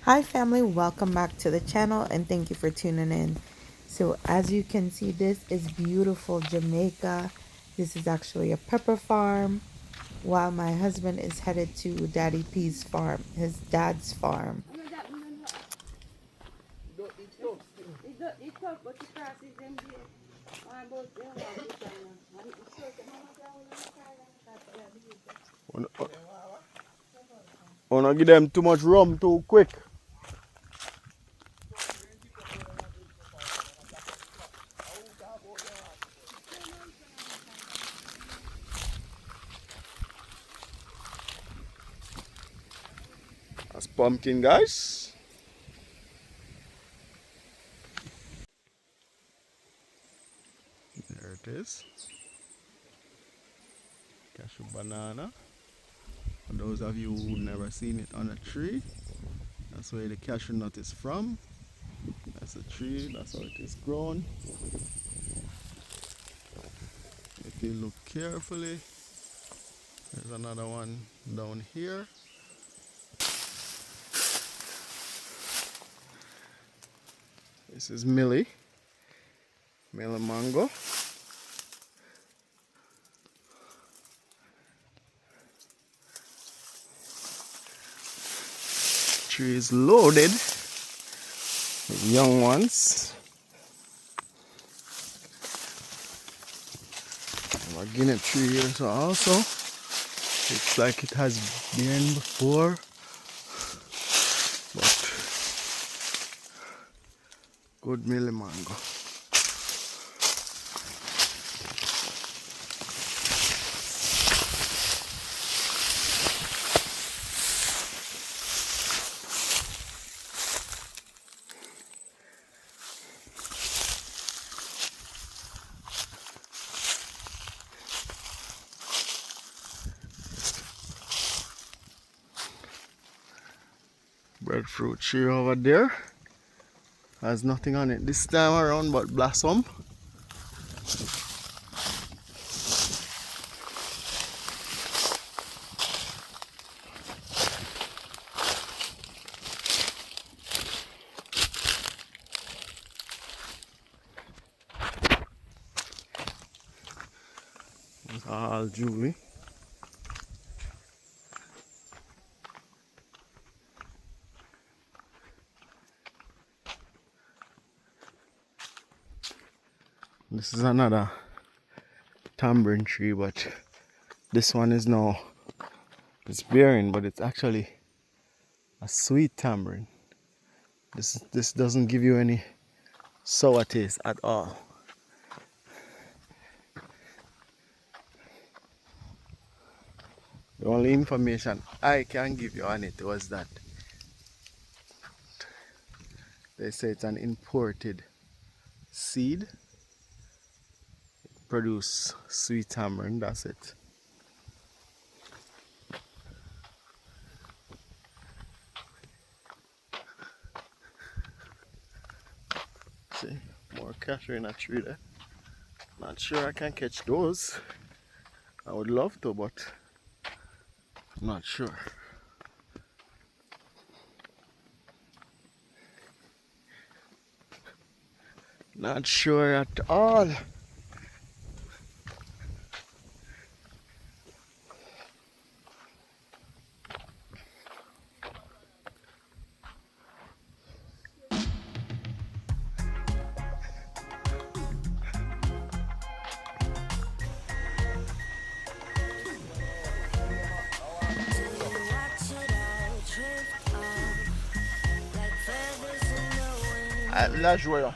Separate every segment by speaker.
Speaker 1: Hi family, welcome back to the channel and thank you for tuning in. So as you can see, this is beautiful Jamaica. This is actually a pepper farm while my husband is headed to Daddy P's farm, his dad's farm.
Speaker 2: Wanna give them too much rum too quick. That's pumpkin, guys. There it is. Cashew banana. For those of you who never seen it on a tree, that's where the cashew nut is from. That's a tree, that's how it is grown. If you look carefully, there's another one down here. This is Millie mango. Tree is loaded with young ones. Our guinea tree here so also looks like it has been before, but good Millie mango. Breadfruit tree over there has nothing on it this time around but blossom. All Julie. This is another tamarind tree, but this one is now, it's bearing, but it's actually a sweet tamarind. This doesn't give you any sour taste at all. The only information I can give you on it was that they say it's an imported seed. Produce sweet tamarind, that's it. See, more cashew in a tree there. Not sure I can catch those. I would love to, but I'm not sure. Not sure at all. Là, je vois là.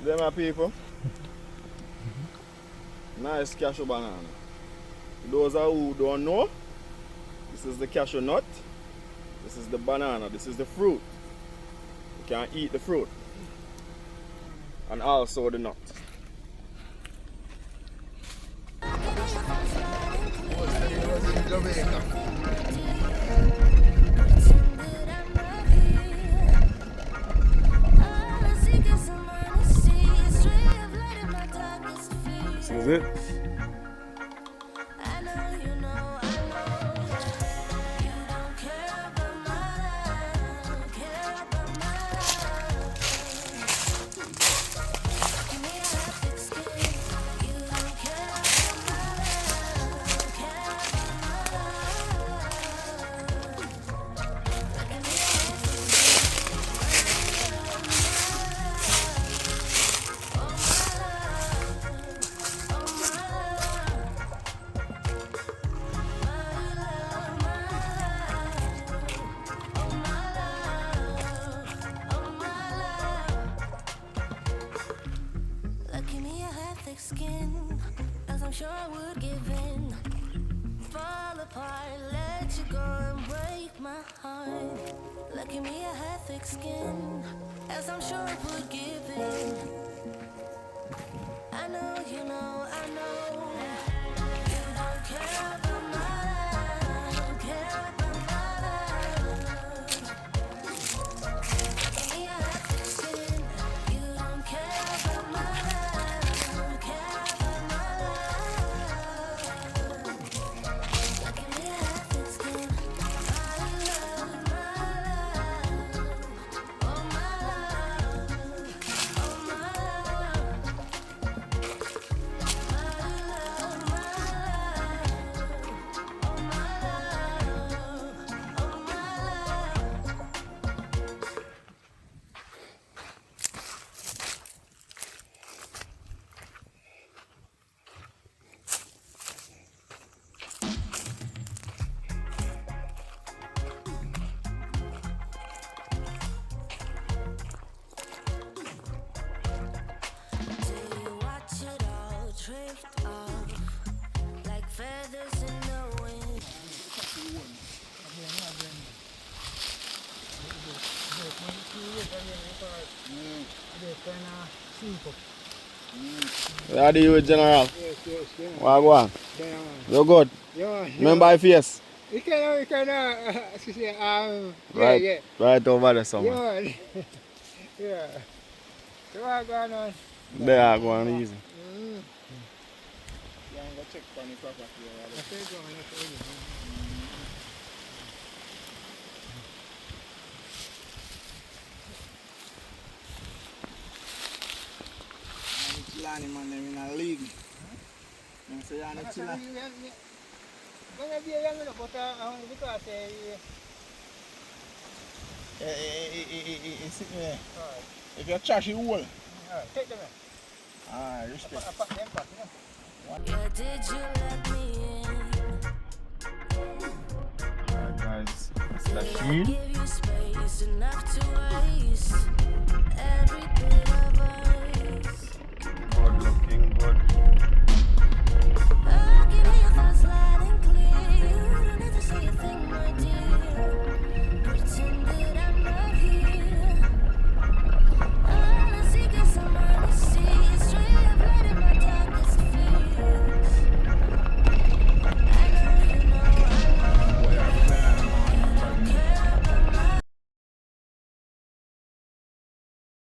Speaker 2: See them my people? Nice cashew banana. Those are who don't know, this is the cashew nut. This is the banana. This is the fruit. You can eat the fruit. And also the nut.
Speaker 3: In Jamaica.
Speaker 2: This is it.
Speaker 4: Skin, as I'm sure I would give in, fall apart, let you go and break my heart. Lucky me, I had thick skin, as I'm sure I would give in. I know, you know, I know. You don't care about my life, don't care about my life. Lucky me, I had thick skin, you don't care about my life. Drift off like feathers in the wind.
Speaker 2: How do you, General?
Speaker 3: Yes.
Speaker 2: What go on? You good?
Speaker 3: Yeah.
Speaker 2: Remember my face?
Speaker 3: You can,
Speaker 2: Right, right over there somewhere.
Speaker 3: Yeah. Yeah. So what going on?
Speaker 2: They are going easy.
Speaker 3: Yeah, I'm going to check on the property. Chilani man, them in a league. You say you're not chilling. It's sitting there. If you're trash, you will. Take them in. Alright, respect.
Speaker 4: Yeah, did you let me in?
Speaker 2: Alright guys, that's the
Speaker 4: Did I
Speaker 2: shield.
Speaker 4: give you space enough to waste every bit of us?
Speaker 2: Good looking.